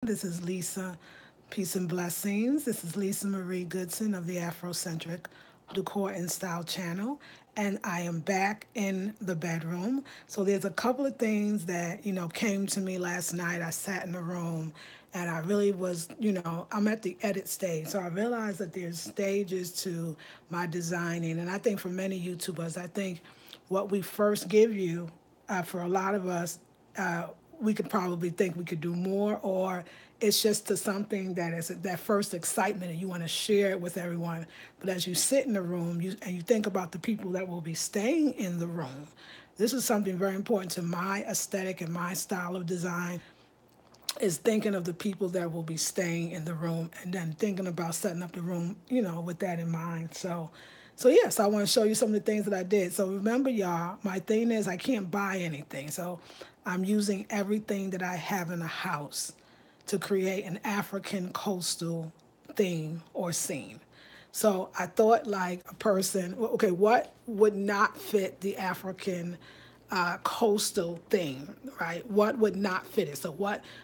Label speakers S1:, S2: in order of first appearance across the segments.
S1: This is Lisa. Peace and blessings. This is Lisa Marie Goodson of the Afrocentric Decor and Style channel. And I am back in the bedroom. So there's a couple of things that, came to me last night. I sat in the room and I really was, I'm at the edit stage. So I realized that there's stages to my designing. And I think for many YouTubers, I think what we first give you, for a lot of us, uh, we could probably think we could do more, or it's just to something that is that first excitement and you want to share it with everyone. But as you sit in the room and you think about the people that will be staying in the room, this is something very important to my aesthetic and my style of design, is thinking of the people that will be staying in the room and then thinking about setting up the room, with that in mind. So yes, I want to show you some of the things that I did. So remember, y'all, my thing is I can't buy anything. So I'm using everything that I have in the house to create an African coastal theme or scene. So I thought, like, a person, okay, what would not fit the African coastal theme, right? What would not fit it? So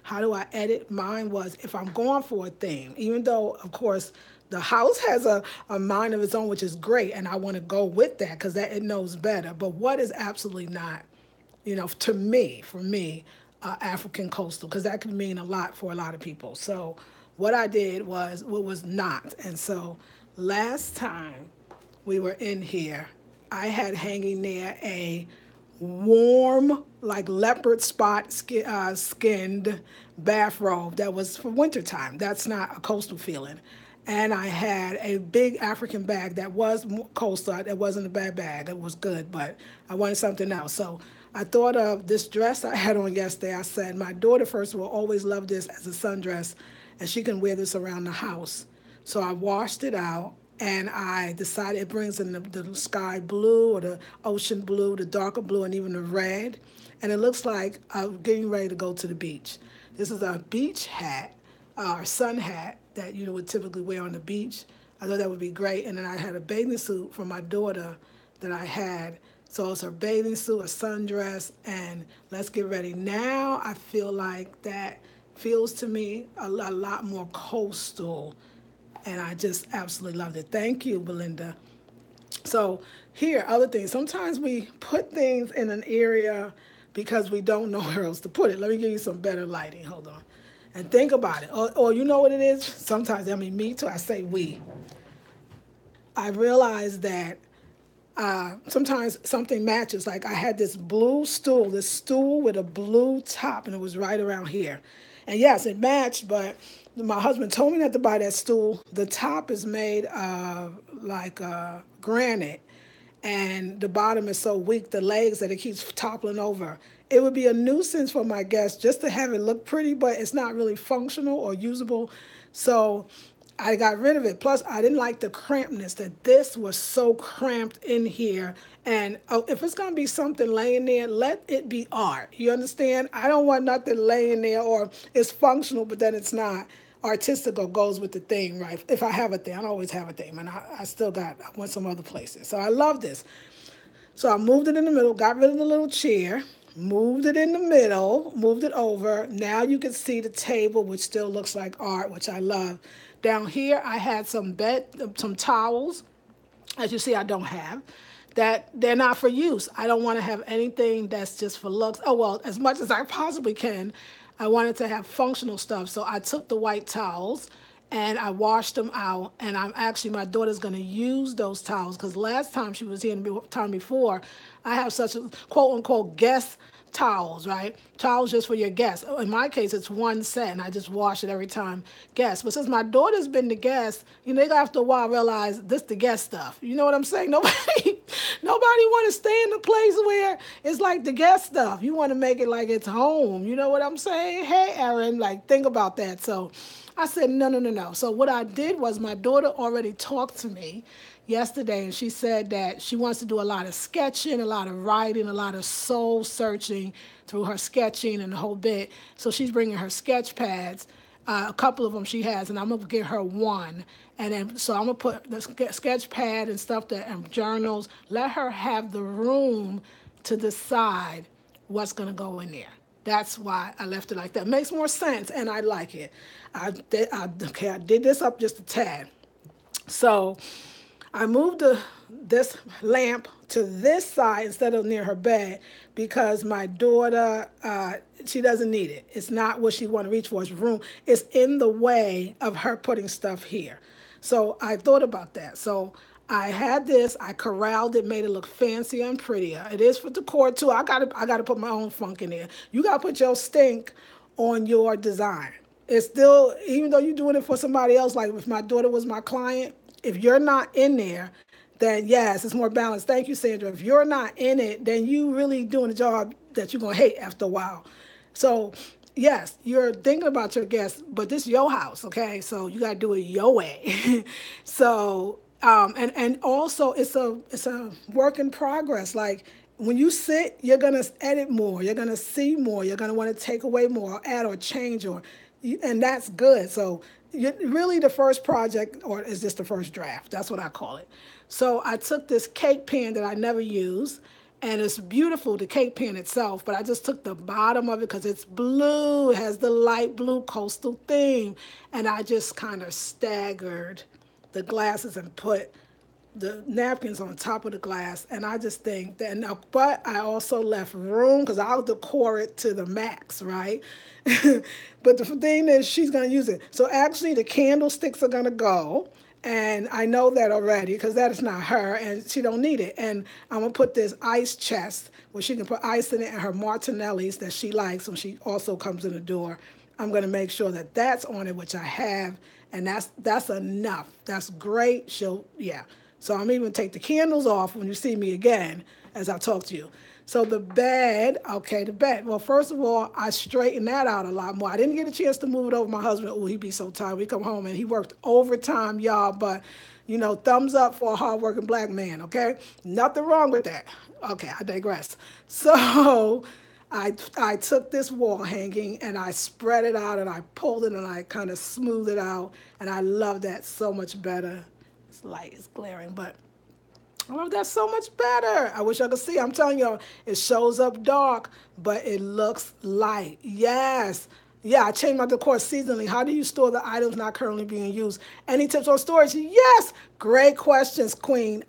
S1: how do I edit? Mine was, if I'm going for a theme, even though, of course, the house has a mind of its own, which is great, and I want to go with that because that it knows better. But what is absolutely not, to me, for me, African coastal, because that could mean a lot for a lot of people. So what I did was what was not. And so last time we were in here, I had hanging there a warm, like leopard spot skinned bathrobe that was for wintertime. That's not a coastal feeling. And I had a big African bag that was coastal. It wasn't a bad bag. It was good, but I wanted something else. So I thought of this dress I had on yesterday. I said, my daughter, first of all, always loved this as a sundress, and she can wear this around the house. So I washed it out, and I decided it brings in the sky blue or the ocean blue, the darker blue, and even the red. And it looks like I'm getting ready to go to the beach. This is a beach hat, or sun hat, that you would typically wear on the beach. I thought that would be great. And then I had a bathing suit for my daughter that I had. So it's her bathing suit, a sundress, and let's get ready. Now I feel like that feels to me a lot more coastal, and I just absolutely loved it. Thank you, Belinda. So here, other things. Sometimes we put things in an area because we don't know where else to put it. Let me give you some better lighting. Hold on. And think about it. Or you know what it is? Sometimes, I mean, me too, I say we. I realize that sometimes something matches. Like I had this stool with a blue top, and it was right around here. And yes, it matched, but my husband told me not to buy that stool. The top is made of like granite, and the bottom is so weak, the legs, that it keeps toppling over. It would be a nuisance for my guests just to have it look pretty, but it's not really functional or usable. So I got rid of it. Plus, I didn't like the crampedness, that this was so cramped in here. And if it's going to be something laying there, let it be art. You understand? I don't want nothing laying there or it's functional, but then it's not artistic or goes with the theme, right? If I have a theme, I don't always have a theme, and I went some other places. So I love this. So I moved it in the middle, got rid of the little chair, moved it in the middle, moved it over. Now you can see the table, which still looks like art, which I love. Down here, I had some towels. As you see, I don't have. That they're not for use. I don't want to have anything that's just for looks. Oh, well, as much as I possibly can, I wanted to have functional stuff. So I took the white towels and I washed them out. And my daughter's going to use those towels because last time she was here and the time before, I have such a quote unquote guest towels, right? Towels just for your guests. In my case, it's one set, and I just wash it every time guests. But since my daughter's been the guest, they after a while realize this the guest stuff. You know what I'm saying? Nobody want to stay in a place where it's like the guest stuff. You want to make it like it's home. You know what I'm saying? Hey, Erin, like think about that. So I said, no, no, no, no. So what I did was my daughter already talked to me yesterday, and she said that she wants to do a lot of sketching, a lot of writing, a lot of soul searching through her sketching and the whole bit. So she's bringing her sketch pads. A couple of them she has, and I'm gonna get her one. And then, so I'm gonna put the sketch pad and stuff and journals. Let her have the room to decide what's gonna go in there. That's why I left it like that. Makes more sense, and I like it. I did this up just a tad. So I moved this lamp to this side instead of near her bed because my daughter, she doesn't need it. It's not what she want to reach for. It's room. It's in the way of her putting stuff here. So I thought about that. So I had this. I corralled it, made it look fancier and prettier. It is for decor too. I gotta put my own funk in there. You gotta put your stink on your design. It's still, even though you're doing it for somebody else, like if my daughter was my client, if you're not in there, then yes, it's more balanced. Thank you, Sandra. If you're not in it, then you really doing a job that you're gonna hate after a while. So yes, you're thinking about your guests, but this is your house, okay? So you gotta do it your way. So and also it's a work in progress. Like when you sit, you're gonna edit more, you're gonna see more, you're gonna want to take away more, or add or change, and that's good. So really the first project, or is just the first draft? That's what I call it. So I took this cake pan that I never use, and it's beautiful, the cake pan itself, but I just took the bottom of it because it's blue, it has the light blue coastal theme, and I just kind of staggered the glasses and put the napkins on top of the glass, and I just think that now, but I also left room because I'll decor it to the max, right? But the thing is, she's gonna use it. So actually, the candlesticks are gonna go, and I know that already because that is not her, and she don't need it. And I'm gonna put this ice chest where she can put ice in it, and her martinellis that she likes when she also comes in the door. I'm gonna make sure that that's on it, which I have, and that's enough. That's great. She'll, yeah. So I'm even take the candles off when you see me again as I talk to you. So the bed, okay, the bed. Well, first of all, I straightened that out a lot more. I didn't get a chance to move it over. My husband, oh, he'd be so tired. We come home and he worked overtime, y'all. But, thumbs up for a hardworking black man, okay? Nothing wrong with that. Okay, I digress. So I took this wall hanging and I spread it out and I pulled it and I kind of smoothed it out. And I love that so much better. This light is glaring, but I love that so much better. I wish I could see. I'm telling you, it shows up dark, but it looks light. Yes. Yeah, I changed my decor seasonally. How do you store the items not currently being used? Any tips on storage? Yes. Great questions, Queen.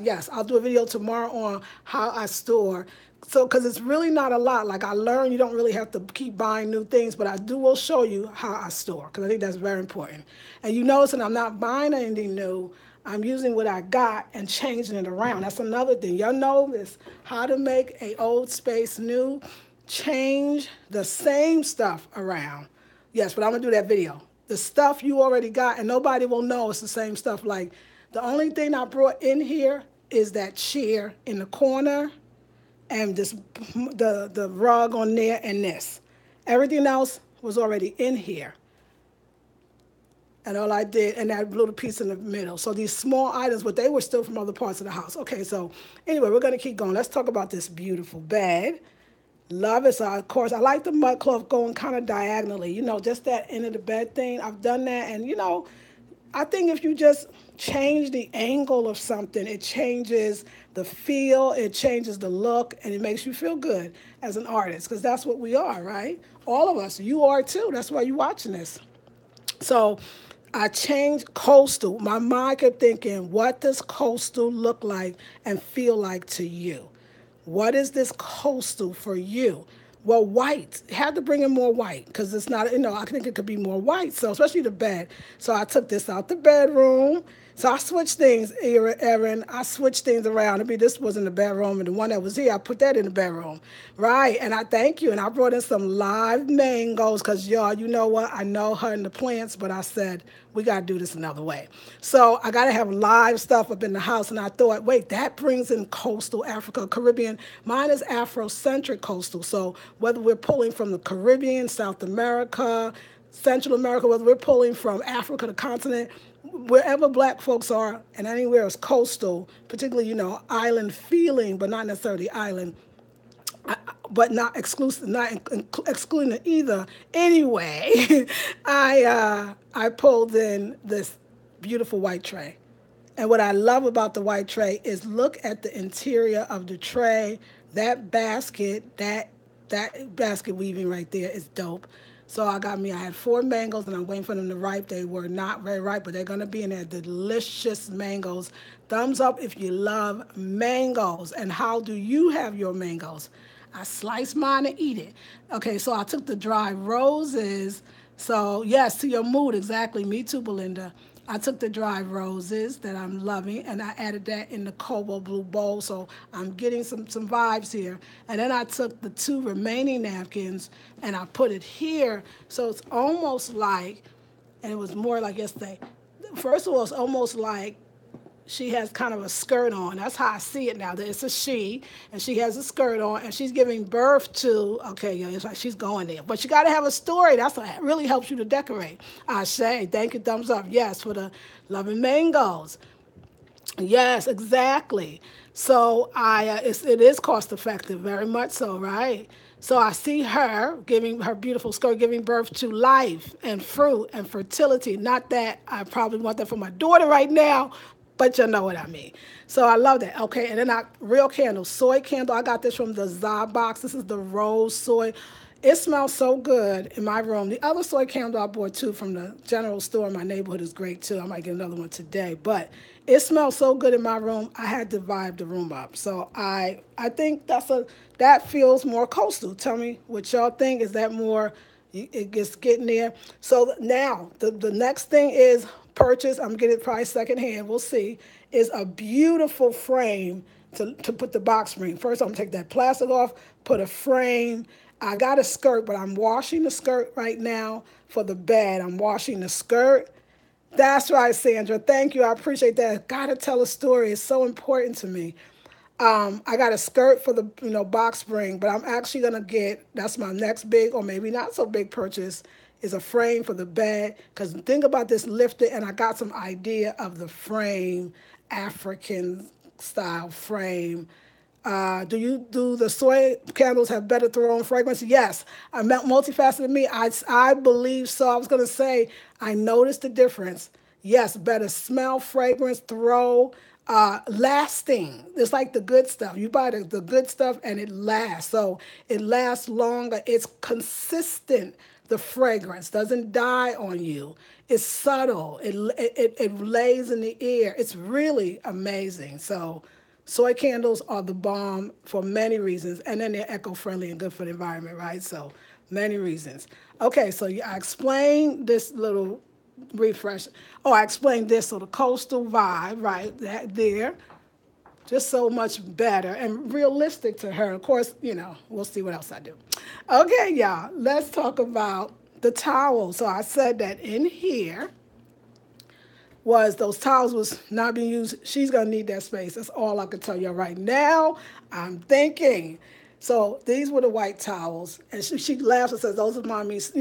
S1: Yes, I'll do a video tomorrow on how I store. So, because it's really not a lot. Like I learned, you don't really have to keep buying new things, but I will show you how I store because I think that's very important. And you notice that I'm not buying anything new. I'm using what I got and changing it around. That's another thing. Y'all know this, how to make a old space new. Change the same stuff around. Yes, but I'm going to do that video. The stuff you already got, and nobody will know it's the same stuff. Like, the only thing I brought in here is that chair in the corner and the rug on there and this. Everything else was already in here. And all I did, and that little piece in the middle. So these small items, but they were still from other parts of the house. Okay, so anyway, we're gonna keep going. Let's talk about this beautiful bed. Love it. So of course, I like the mud cloth going kind of diagonally. Just that end of the bed thing. I've done that, and I think if you just change the angle of something, it changes the feel, it changes the look, and it makes you feel good as an artist, because that's what we are, right? All of us. You are too. That's why you're watching this. So I changed coastal. My mind kept thinking, what does coastal look like and feel like to you? What is this coastal for you? Well, white. Had to bring in more white because it's not, I think it could be more white. So especially the bed. So I took this out the bedroom. So I switched things, Erin. I switched things around. This was in the bedroom, and the one that was here, I put that in the bedroom. Right, and I thank you. And I brought in some live mangoes because, y'all, you know what? I know her and the plants, but I said, we got to do this another way. So I got to have live stuff up in the house. And I thought, wait, that brings in coastal Africa, Caribbean. Mine is Afrocentric coastal. So whether we're pulling from the Caribbean, South America, Central America, whether we're pulling from Africa, the continent, wherever black folks are, and anywhere is coastal, particularly, island feeling, but not necessarily island, but not exclusive, not excluding it either. Anyway, I pulled in this beautiful white tray. And what I love about the white tray is look at the interior of the tray, that basket, that That basket weaving right there is dope. So I had four mangoes and I'm waiting for them to ripe. They were not very ripe, but they're gonna be in there. Delicious mangoes. Thumbs up if you love mangoes. And how do you have your mangoes? I slice mine and eat it. Okay, so I took the dry roses. So yes, to your mood, exactly. Me too, Belinda. I took the dried roses that I'm loving and I added that in the cobalt blue bowl. So I'm getting some vibes here. And then I took the two remaining napkins and I put it here. So it's almost like, and it was more like yesterday. First of all, it's almost like she has kind of a skirt on. That's how I see it now. That it's a she, and she has a skirt on, and she's giving birth to. Okay, yeah, it's like she's going there. But you got to have a story. That's what really helps you to decorate. I say, thank you, thumbs up. Yes, for the loving mangoes. Yes, exactly. So it is cost effective, very much so, right? So I see her giving her beautiful skirt, giving birth to life and fruit and fertility. Not that I probably want that for my daughter right now, but you know what I mean. So I love that. Okay, and then real candle, soy candle. I got this from the Za box. This is the rose soy. It smells so good in my room. The other soy candle I bought too from the general store in my neighborhood is great too. I might get another one today, but it smells so good in my room. I had to vibe the room up. So I think that feels more coastal. Tell me what y'all think. Is that more? It gets getting there. So now the next thing is purchase. I'm getting it probably secondhand. We'll see. Is a beautiful frame to put the box spring. First, I'm gonna take that plastic off, put a frame. I got a skirt, but I'm washing the skirt right now for the bed. I'm washing the skirt. That's right, Sandra. Thank you. I appreciate that. Gotta tell a story. It's so important to me. I got a skirt for the box spring, but I'm actually gonna get that's my next big or maybe not so big purchase is a frame for the bed. Cause think about this lifted, and I got some idea of the frame, African style frame. Do the soy candles have better throw on fragrance? Yes. I'm multifaceted me. I believe so. I was gonna say I noticed the difference. Yes, better smell, fragrance, throw, lasting. It's like the good stuff. You buy the good stuff and it lasts. So it lasts longer. It's consistent. The fragrance doesn't die on you. It's subtle. It lays in the air. It's really amazing. So soy candles are the bomb for many reasons. And then they're eco-friendly and good for the environment, right? So many reasons. Okay, so I explained this little refresh. Oh, I explained this. So the coastal vibe, right, that there, just so much better and realistic to her. Of course, we'll see what else I do. Okay, y'all, let's talk about the towel. So I said that in here was those towels was not being used. She's gonna need that space. That's all I can tell you right now. I'm thinking. So these were the white towels, and she laughs and says, "Those are mommy's,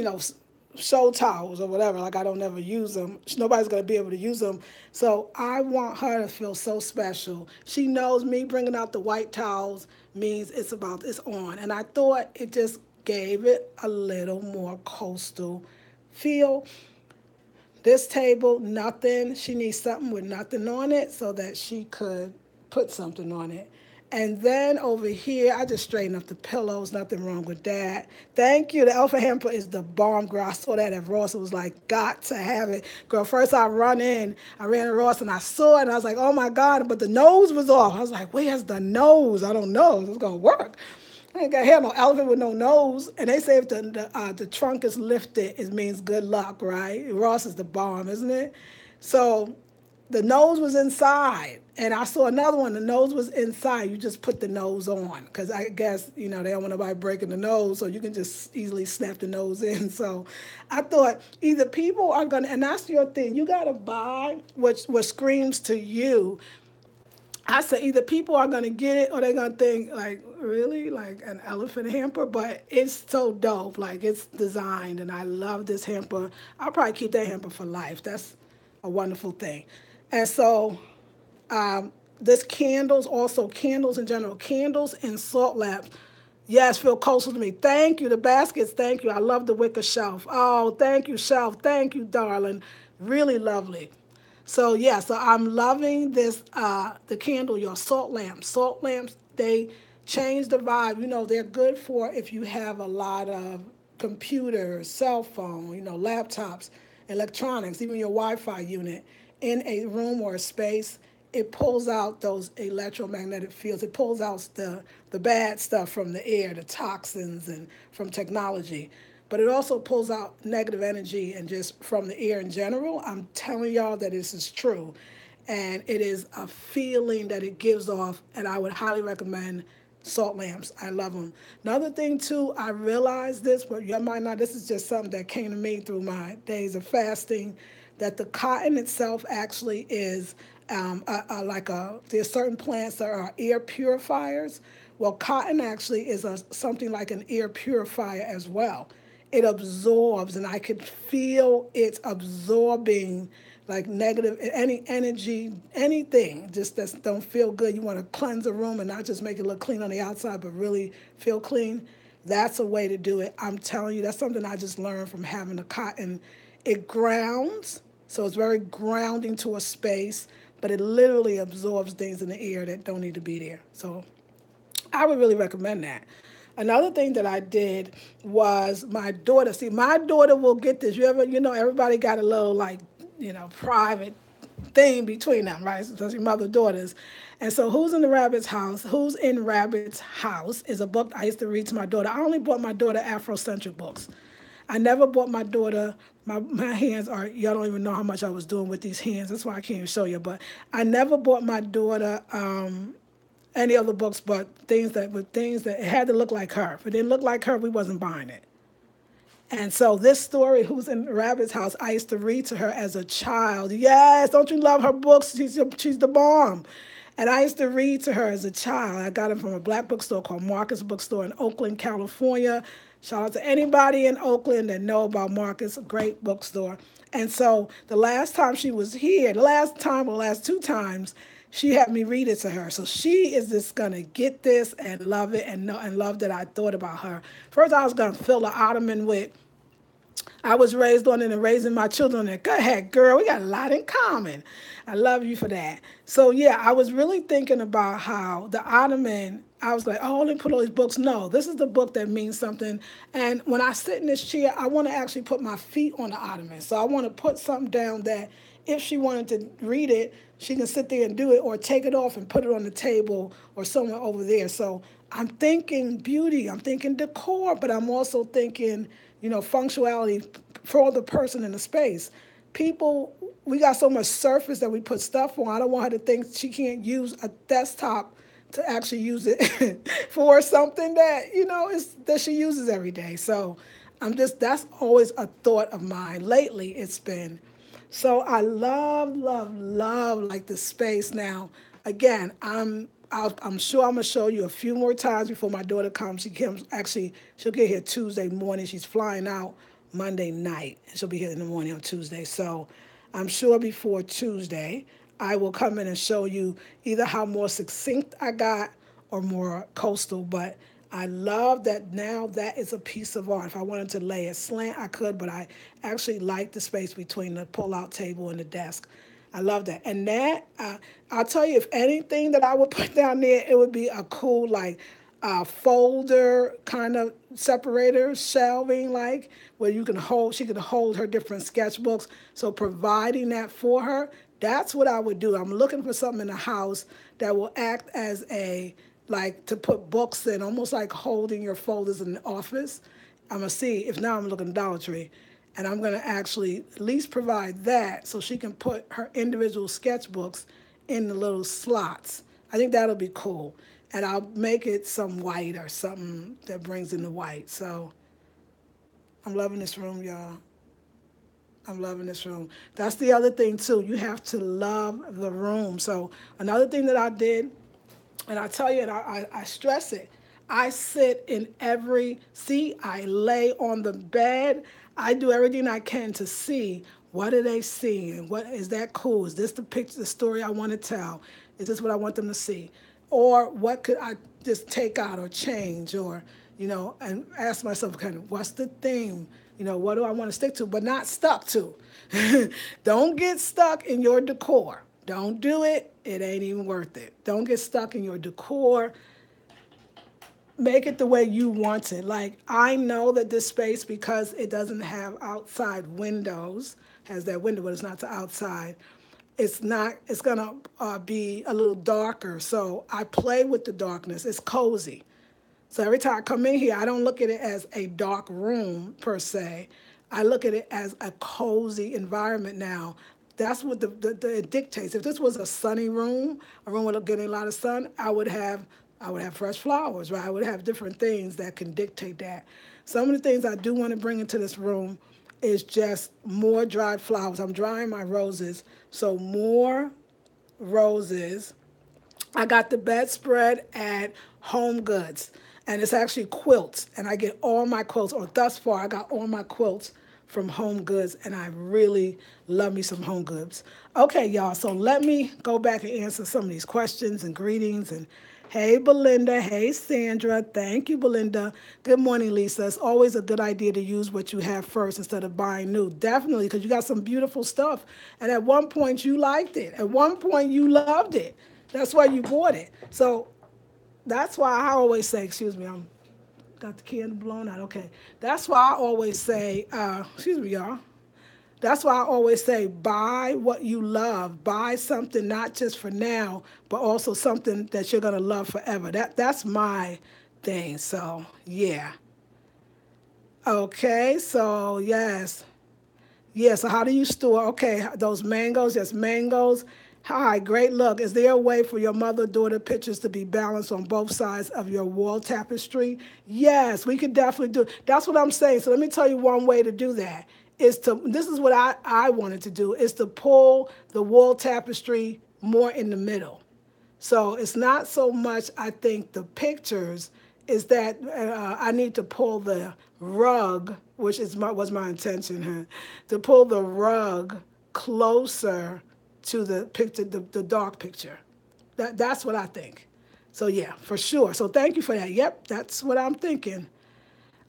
S1: show towels or whatever. Like I don't ever use them. Nobody's gonna be able to use them. So I want her to feel so special. She knows me bringing out the white towels means it's on, and I thought it just gave it a little more coastal feel. This table, nothing. She needs something with nothing on it so that she could put something on it. And then over here, I just straightened up the pillows. Nothing wrong with that. Thank you. The Alpha Hamper is the bomb, girl. I saw that at Ross. It was like, got to have it. Girl, first I ran to Ross and I saw it and I was like, oh my God, but the nose was off. I was like, where's the nose? I don't know if it's going to work. I ain't got no elephant with no nose. And they say if the trunk is lifted, it means good luck, right? Ross is the bomb, isn't it? So the nose was inside. And I saw another one. The nose was inside. You just put the nose on. Because I guess, they don't want nobody breaking the nose. So you can just easily snap the nose in. So I thought either people are going to, and that's your thing. You got to buy what screams to you. I said either people are gonna get it or they're gonna think like, really, like an elephant hamper, but it's so dope. Like it's designed, and I love this hamper. I'll probably keep that hamper for life. That's a wonderful thing. And so, this candles, also candles in general, candles and salt lamps. Yes, feel coastal to me. Thank you. The baskets, thank you. I love the wicker shelf. Oh, thank you, shelf. Thank you, darling. Really lovely. So yeah, so I'm loving this the candle, your salt lamps. Salt lamps, change the vibe. They're good for if you have a lot of computers, cell phone, laptops, electronics, even your Wi-Fi unit in a room or a space. It pulls out those electromagnetic fields. It pulls out the bad stuff from the air, the toxins, and from technology. But it also pulls out negative energy and just from the air in general. I'm telling y'all that this is true. And it is a feeling that it gives off, and I would highly recommend salt lamps. I love them. Another thing too, I realized this, but you might not. This is just something that came to me through my days of fasting. That the cotton itself actually is there's certain plants that are air purifiers. Well, cotton actually is something like an air purifier as well. It absorbs, and I could feel it absorbing like negative any energy, anything just that don't feel good. You want to cleanse a room and not just make it look clean on the outside, but really feel clean. That's a way to do it. I'm telling you, that's something I just learned from having the cotton. It grounds, so it's very grounding to a space, but it literally absorbs things in the air that don't need to be there. So I would really recommend that. Another thing that I did was my daughter. See, my daughter will get this. Everybody got a little like, private thing between them, right? Especially mother daughters. And so, Who's in the Rabbit's House? Who's in Rabbit's House is a book I used to read to my daughter. I only bought my daughter Afrocentric books. I never bought my daughter. My hands are, y'all don't even know how much I was doing with these hands. That's why I can't even show you. But I never bought my daughter any other books but things that it had to look like her. If it didn't look like her, we wasn't buying it. And so this story, Who's in Rabbit's House, I used to read to her as a child. Yes, don't you love her books? She's the bomb. And I used to read to her as a child. I got them from a black bookstore called Marcus Bookstore in Oakland, California. Shout out to anybody in Oakland that know about Marcus, a great bookstore. And so the last time she was here, the last two times, she had me read it to her. So she is just gonna get this and love it and know and love that I thought about her. First, I was gonna fill the ottoman with I was raised on it and raising my children on it. Go ahead, girl. We got a lot in common. I love you for that. So yeah, I was really thinking about how the ottoman, I was like, oh, let me put all these books. No, this is the book that means something. And when I sit in this chair, I want to actually put my feet on the ottoman. So I want to put something down that if she wanted to read it, she can sit there and do it or take it off and put it on the table or somewhere over there. So I'm thinking beauty, I'm thinking decor, but I'm also thinking, functionality for the person in the space. People, we got so much surface that we put stuff on. I don't want her to think she can't use a desktop to actually use it for something that, that she uses every day. So that's always a thought of mine. Lately, it's been. So I love, love, love like the space now. Again, I'm sure I'm gonna show you a few more times before my daughter comes. She comes actually. She'll get here Tuesday morning. She's flying out Monday night, and she'll be here in the morning on Tuesday. So I'm sure before Tuesday, I will come in and show you either how more succinct I got or more coastal. But I love that now that is a piece of art. If I wanted to lay a slant, I could, but I actually like the space between the pull-out table and the desk. I love that. And that, I'll tell you, if anything that I would put down there, it would be a cool, like, folder kind of separator, shelving, like, where she could hold her different sketchbooks. So providing that for her, that's what I would do. I'm looking for something in the house that will act as like to put books in, almost like holding your folders in the office. I'm going to see if now I'm looking at Dollar Tree. And I'm going to actually at least provide that so she can put her individual sketchbooks in the little slots. I think that'll be cool. And I'll make it some white or something that brings in the white. So I'm loving this room, y'all. I'm loving this room. That's the other thing, too. You have to love the room. So another thing that I did, and I tell you, and I stress it, I sit in every seat. I lay on the bed. I do everything I can to see what are they seeing. What is that cool? Is this the picture, the story I want to tell? Is this what I want them to see? Or what could I just take out or change or, and ask myself kind of what's the theme? What do I want to stick to, but not stuck to? Don't get stuck in your decor. Don't do it. It ain't even worth it. Don't get stuck in your decor. make it the way you want it. Like I know that this space, because it doesn't have outside windows, has that window, but it's not to outside. It's not. It's gonna be a little darker. So I play with the darkness. It's cozy. So every time I come in here, I don't look at it as a dark room per se. I look at it as a cozy environment now. That's what it dictates. If this was a sunny room, a room with getting a lot of sun, I would have fresh flowers, right? I would have different things that can dictate that. Some of the things I do want to bring into this room is just more dried flowers. I'm drying my roses, so more roses. I got the bedspread at Home Goods, and it's actually quilts. And I get all my quilts, or thus far, I got all my quilts from Home Goods, and I really love me some Home Goods. Okay, y'all, so let me go back and answer some of these questions and greetings. And hey, Belinda. Hey, Sandra. Thank you, Belinda. Good morning, Lisa. It's always a good idea to use what you have first instead of buying new. Definitely, because you got some beautiful stuff. And at one point, you liked it. At one point, you loved it. That's why you bought it. So that's why I always say, excuse me, I'm got the candle blown out. Okay. That's why I always say, excuse me, y'all. That's why I always say, buy what you love. Buy something not just for now, but also something that you're gonna love forever. That's my thing. So yeah. Okay. So yes. Yeah, so how do you store? Okay, those mangoes, yes, mangoes. Hi, great look. Is there a way for your mother-daughter pictures to be balanced on both sides of your wall tapestry? Yes, we could definitely do. That's what I'm saying. So let me tell you one way to do that. This is what I wanted to do, is to pull the wall tapestry more in the middle. So it's not so much, I think, the pictures, is that I need to pull the rug, which was my intention, huh? To pull the rug closer to the picture, the dark picture. That's what I think. So yeah, for sure. So thank you for that. Yep, that's what I'm thinking.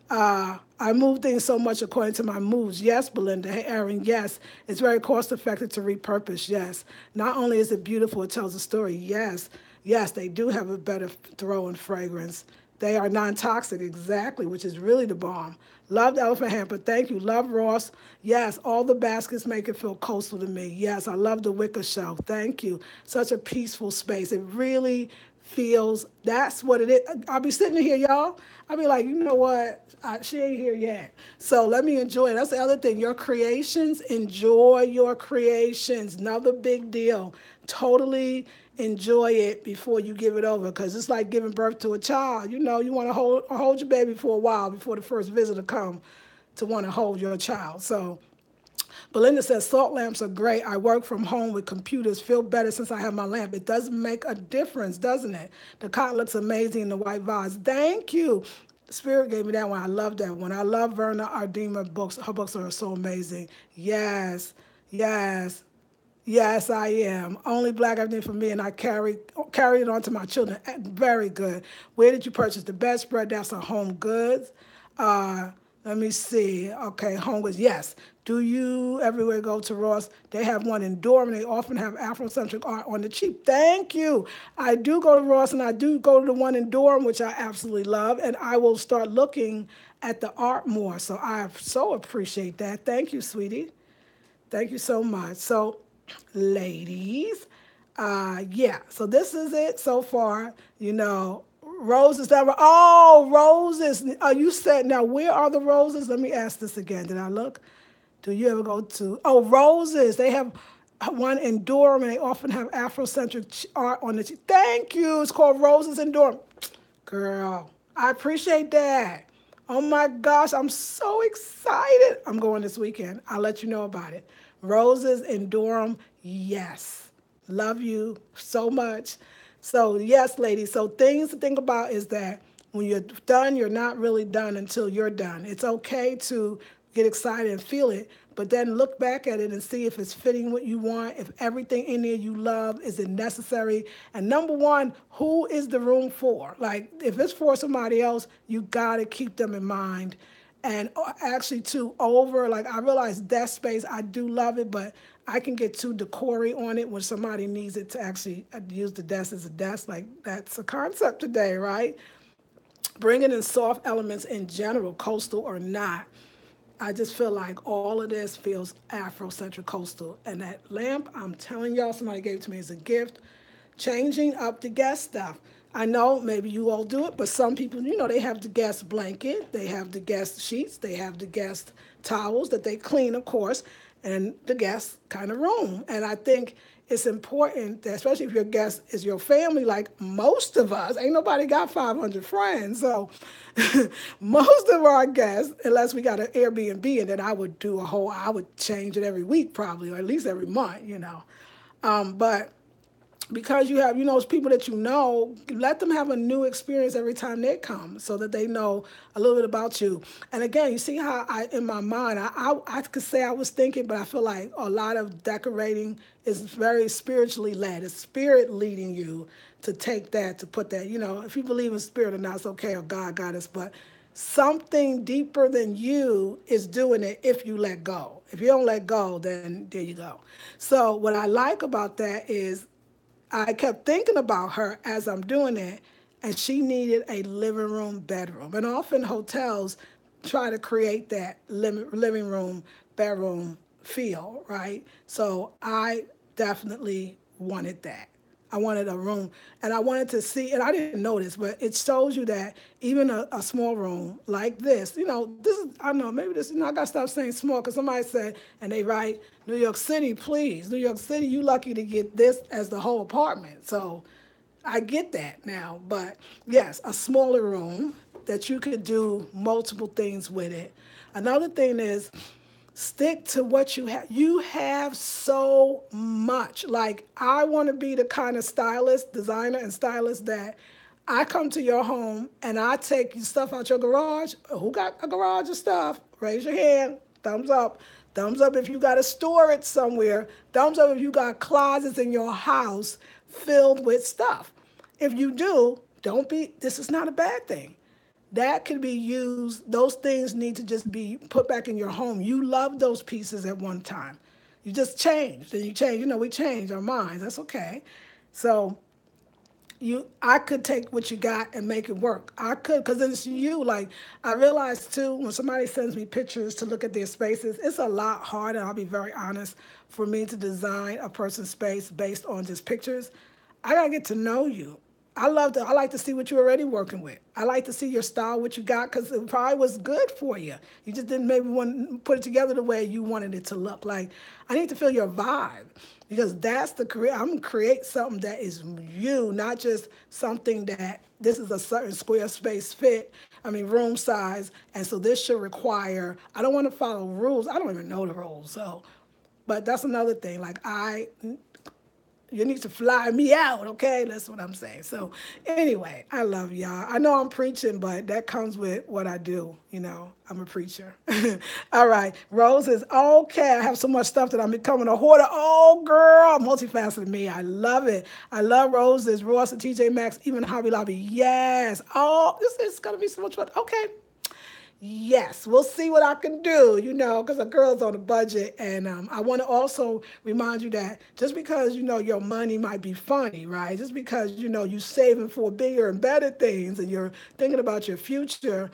S1: I move things so much according to my moods. Yes, Belinda. Hey, Erin. Yes, it's very cost effective to repurpose. Yes. Not only is it beautiful, it tells a story. Yes. Yes, they do have a better throw and fragrance. They are non toxic, exactly, which is really the bomb. Love the elephant hamper. Thank you. Love Ross. Yes, all the baskets make it feel coastal to me. Yes, I love the wicker shelf. Thank you. Such a peaceful space. It really feels, that's what it is. I'll be sitting here, y'all. I'll be like, you know what? She ain't here yet. So let me enjoy it. That's the other thing. Your creations, enjoy your creations. Another big deal. Totally enjoy it before you give it over, because it's like giving birth to a child. You know, you want to hold your baby for a while before the first visitor come to want to hold your child. So Belinda says, salt lamps are great. I work from home with computers. Feel better since I have my lamp. It does make a difference, doesn't it? The cot looks amazing in the white vase. Thank you. Spirit gave me that one. I love that one. I love Verna Ardema books. Her books are so amazing. Yes, yes. Yes, I am. Only black everything for me, and I carry it on to my children. Very good. Where did you purchase the bedspread? That's a Home Goods. Uh, Let me see. Okay, Home Goods. Yes. Do you everywhere go to Ross? They have one in Durham. They often have Afrocentric art on the cheap. Thank you. I do go to Ross, and I do go to the one in Durham, which I absolutely love. And I will start looking at the art more. So I so appreciate that. Thank you, sweetie. Thank you so much. So, ladies, yeah. So this is it so far. Roses that were, oh, roses. You said, now where are the roses? Let me ask this again. Did I look? Do you ever go to, oh, roses. They have one in Durham, and they often have Afrocentric art on it. Thank you. It's called Roses in Durham. Girl, I appreciate that. Oh my gosh, I'm so excited. I'm going this weekend. I'll let you know about it. Roses in Durham, yes. Love you so much. So, yes, ladies. So, things to think about is that when you're done, you're not really done until you're done. It's okay to get excited and feel it, but then look back at it and see if it's fitting what you want, if everything in there you love, is it necessary? And number one, who is the room for? Like, if it's for somebody else, you got to keep them in mind. And actually, too, like, I realize desk space, I do love it, but I can get too decory on it when somebody needs it to actually use the desk as a desk. Like, that's a concept today, right? bringing in soft elements in general, coastal or not. I just feel like all of this feels Afrocentric coastal. And that lamp, I'm telling y'all, somebody gave it to me as a gift. Changing up the guest stuff. I know maybe you all do it, but some people, they have the guest blanket, they have the guest sheets, they have the guest towels that they clean, of course, and the guest kind of room. And I think it's important that, especially if your guest is your family, like most of us, ain't nobody got 500 friends. So most of our guests, unless we got an Airbnb, and then I would change it every week probably, or at least every month. But because you have, people that let them have a new experience every time they come so that they know a little bit about you. And again, you see how in my mind, I could say I was thinking, but I feel like a lot of decorating is very spiritually led. It's spirit leading you to take that, to put that, if you believe in spirit or not, it's okay, or God got us, but something deeper than you is doing it if you let go. If you don't let go, then there you go. So what I like about that is I kept thinking about her as I'm doing it, and she needed a living room, bedroom. And often hotels try to create that living room, bedroom feel, right? So I definitely wanted that. I wanted a room, and I wanted to see, and I didn't know this, but it shows you that even a small room like this, this is, I don't know, maybe this, I got to stop saying small because somebody said, and they write, New York City, please. New York City, you lucky to get this as the whole apartment. So I get that now. But yes, a smaller room that you could do multiple things with it. Another thing is, stick to what you have. You have so much. Like, I want to be the kind of stylist, designer, and stylist that I come to your home and I take your stuff out your garage. Who got a garage of stuff? Raise your hand. Thumbs up. Thumbs up if you got to store it somewhere. Thumbs up if you got closets in your house filled with stuff. If you do, this is not a bad thing. That can be used, those things need to just be put back in your home. You loved those pieces at one time. You just changed, and you change, we change our minds. That's okay. So I could take what you got and make it work. I could, because it's you. Like, I realize too, when somebody sends me pictures to look at their spaces, it's a lot harder, I'll be very honest, for me to design a person's space based on just pictures. I gotta get to know you. I like to see what you're already working with. I like to see your style, what you got, because it probably was good for you. You just didn't maybe want to put it together the way you wanted it to look. Like, I need to feel your vibe, because that's I'm gonna create something that is you, not just something that this is a certain square space room size, and so this should require. I don't want to follow rules. I don't even know the rules. So, but that's another thing. Like, you need to fly me out, okay? That's what I'm saying. So anyway, I love y'all. I know I'm preaching, but that comes with what I do. I'm a preacher. All right. Rose is okay. I have so much stuff that I'm becoming a hoarder. Oh, girl, multifaceted me. I love it. I love roses, Ross and TJ Maxx, even Hobby Lobby. Yes. Oh, this is going to be so much fun. Okay. Yes, we'll see what I can do, because a girl's on a budget. And I want to also remind you that just because, your money might be funny, right? Just because, you're saving for bigger and better things and you're thinking about your future,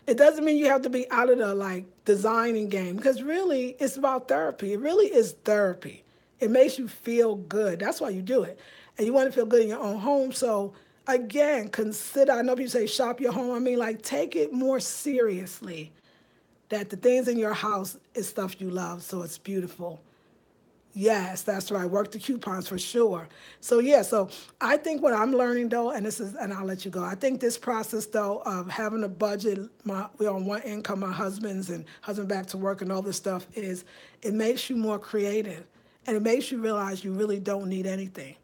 S1: it doesn't mean you have to be out of the designing game, because really it's about therapy. It really is therapy. It makes you feel good. That's why you do it. And you want to feel good in your own home. So again, consider, I know people say shop your home. Take it more seriously, that the things in your house is stuff you love. So it's beautiful. Yes, that's right. Work the coupons for sure. So yeah, so I think what I'm learning though, and I'll let you go. I think this process though of having a budget, we're on one income, my husband back to work and all this stuff, is it makes you more creative, and it makes you realize you really don't need anything.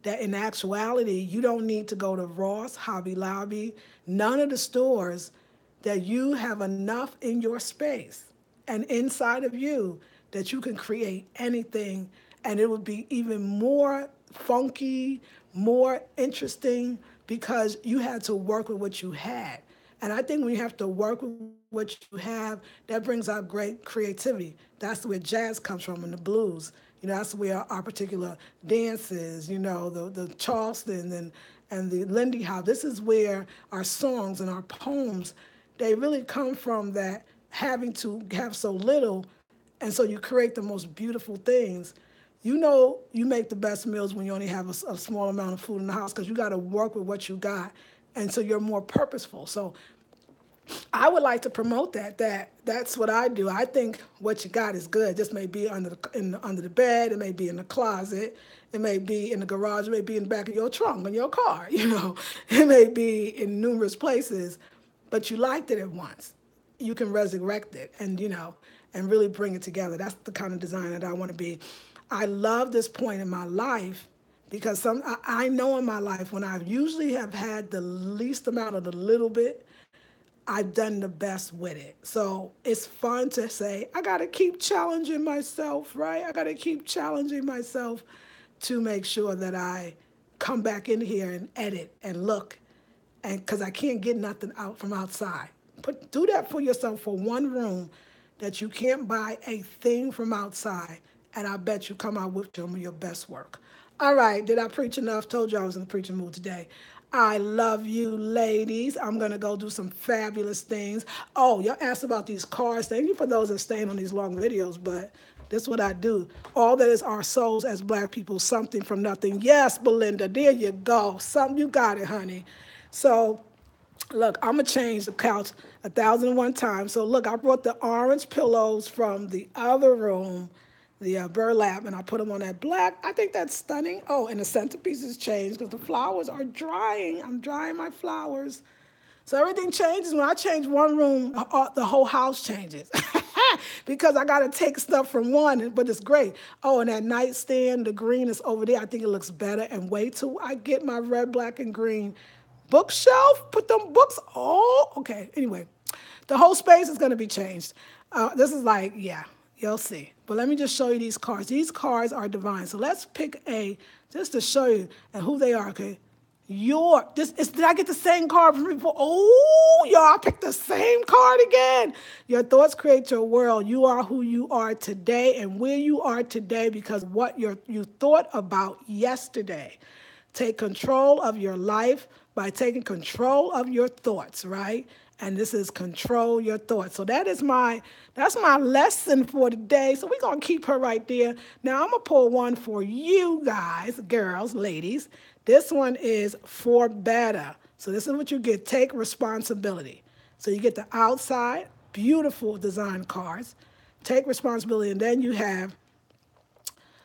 S1: That in actuality, you don't need to go to Ross, Hobby Lobby, none of the stores, that you have enough in your space and inside of you that you can create anything, and it would be even more funky, more interesting, because you had to work with what you had. And I think when you have to work with what you have, that brings out great creativity. That's where jazz comes from, and the blues. That's where our particular dances, the Charleston and the Lindy House. This is where our songs and our poems, they really come from that having to have so little, and so you create the most beautiful things. You know, you make the best meals when you only have a small amount of food in the house because you got to work with what you got, and so you're more purposeful. So I would like to promote that. That's what I do. I think what you got is good. This may be under the bed. It may be in the closet. It may be in the garage. It may be in the back of your trunk in your car. You know, it may be in numerous places, but you liked it at once. You can resurrect it, and and really bring it together. That's the kind of designer that I want to be. I love this point in my life because I know in my life when I usually have had the least amount of the little bit, I've done the best with it. So it's fun to say, I got to keep challenging myself, right? I got to keep challenging myself to make sure that I come back in here and edit and look, and because I can't get nothing out from outside. Do that for yourself for one room that you can't buy a thing from outside, and I bet you come out with some of your best work. All right, did I preach enough? Told you I was in the preaching mood today. I love you, ladies. I'm going to go do some fabulous things. Oh, y'all asked about these cars. Thank you for those that staying on these long videos, but this is what I do. All that is our souls as black people, something from nothing. Yes, Belinda, there you go. Something, you got it, honey. So look, I'm going to change the couch 1,001 times. So look, I brought the orange pillows from the other room, the burlap, and I put them on that black. I think that's stunning. Oh, and the centerpiece has changed because the flowers are drying. I'm drying my flowers. So everything changes. When I change one room, the whole house changes. Because I got to take stuff from one, but it's great. Oh, and that nightstand, the green is over there. I think it looks better. And wait till I get my red, black, and green bookshelf. Put them books. Oh, okay. Anyway, the whole space is going to be changed. This is like, yeah, you'll see. But let me just show you these cards. These cards are divine. So let's pick just to show you and who they are, okay? Did I get the same card from before? Oh, y'all, I picked the same card again. Your thoughts create your world. You are who you are today and where you are today because what you thought about yesterday. Take control of your life by taking control of your thoughts, right? And this is control your thoughts. So that's my lesson for today. So we're gonna keep her right there. Now I'm gonna pull one for you guys, girls, ladies. This one is for better. So this is what you get. Take responsibility. So you get the outside, beautiful design cards. Take responsibility, and then you have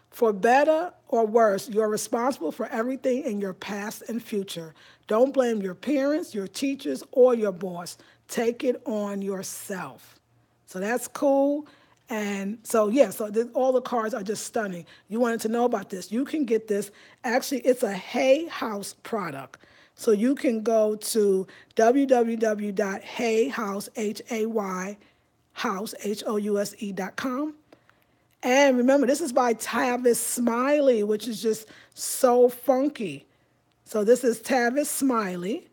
S1: for better or worse, you're responsible for everything in your past and future. Don't blame your parents, your teachers, or your boss. Take it on yourself. So that's cool. And so, yeah, so all the cards are just stunning. You wanted to know about this. You can get this. Actually, it's a Hay House product. So you can go to www.hayhouse, Hay, house, house.com. And remember, this is by Tavis Smiley, which is just so funky. So this is Tavis Smiley,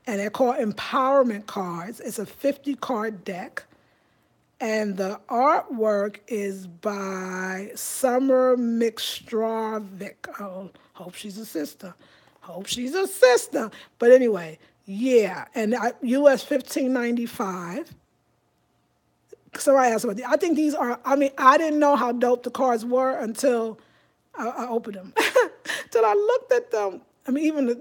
S1: and they're called empowerment cards. It's a 50-card deck. And the artwork is by Summer McStravick. Oh, hope she's a sister. Hope she's a sister. But anyway, yeah. And US $15.95. Somebody asked about these. I think these are, I didn't know how dope the cards were until I opened them. Till I looked at them.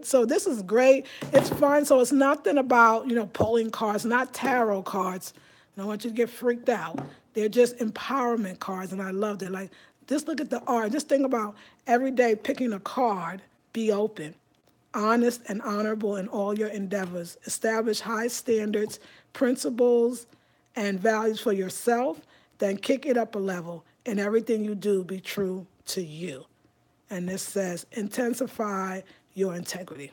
S1: So this is great. It's fun. So it's nothing about, pulling cards, not tarot cards. I don't want you to get freaked out. They're just empowerment cards, and I loved it. Like, just look at the art. Just think about every day picking a card. Be open, honest, and honorable in all your endeavors. Establish high standards, principles, and values for yourself. Then kick it up a level. In everything you do, be true to you. And this says, intensify your integrity.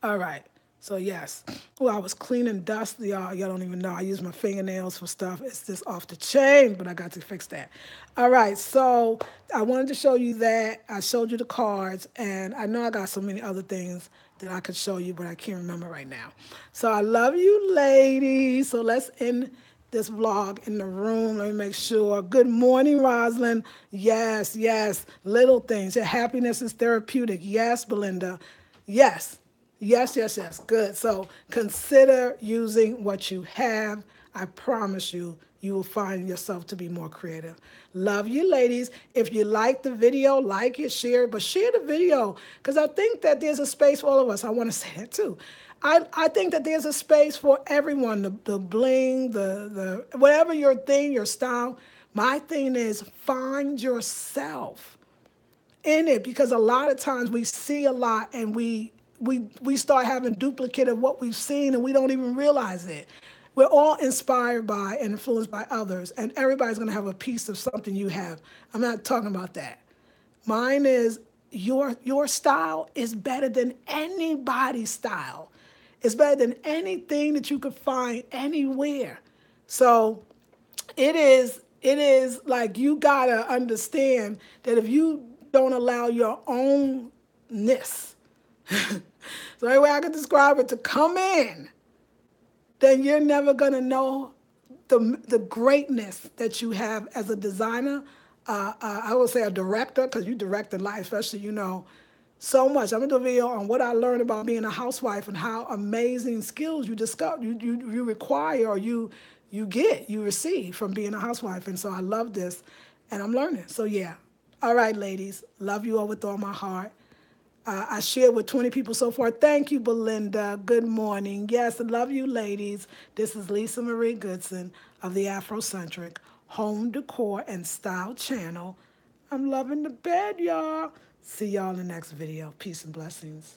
S1: All right. So yes, I was cleaning dust, y'all. Y'all don't even know. I use my fingernails for stuff. It's just off the chain, but I got to fix that. All right, so I wanted to show you that. I showed you the cards, and I know I got so many other things that I could show you, but I can't remember right now. So I love you, ladies. So let's end this vlog in the room. Let me make sure. Good morning, Rosalind. Yes, yes. Little things. Your happiness is therapeutic. Yes, Belinda. Yes. Yes, yes, yes. Good. So consider using what you have. I promise you, you will find yourself to be more creative. Love you, ladies. If you like the video, like it, share it, but share the video because I think that there's a space for all of us. I want to say that too. I think that there's a space for everyone, the bling, the whatever your thing, your style. My thing is find yourself in it because a lot of times we see a lot and we start having duplicate of what we've seen and we don't even realize it. We're all inspired by and influenced by others, and everybody's going to have a piece of something you have. I'm not talking about that. Mine is your style is better than anybody's style. It's better than anything that you could find anywhere. So it is like you gotta understand that if you don't allow your ownness, so any way I can describe it, to come in, then you're never gonna know the greatness that you have as a designer. I would say a director, because you direct a life, especially so much. I'm gonna do a video on what I learned about being a housewife and how amazing skills you discover, you require, or you receive from being a housewife. And so I love this, and I'm learning. So yeah, all right, ladies, love you all with all my heart. I shared with 20 people so far. Thank you, Belinda. Good morning. Yes, I love you, ladies. This is Lisa Marie Goodson of the Afrocentric Home Decor and Style Channel. I'm loving the bed, y'all. See y'all in the next video. Peace and blessings.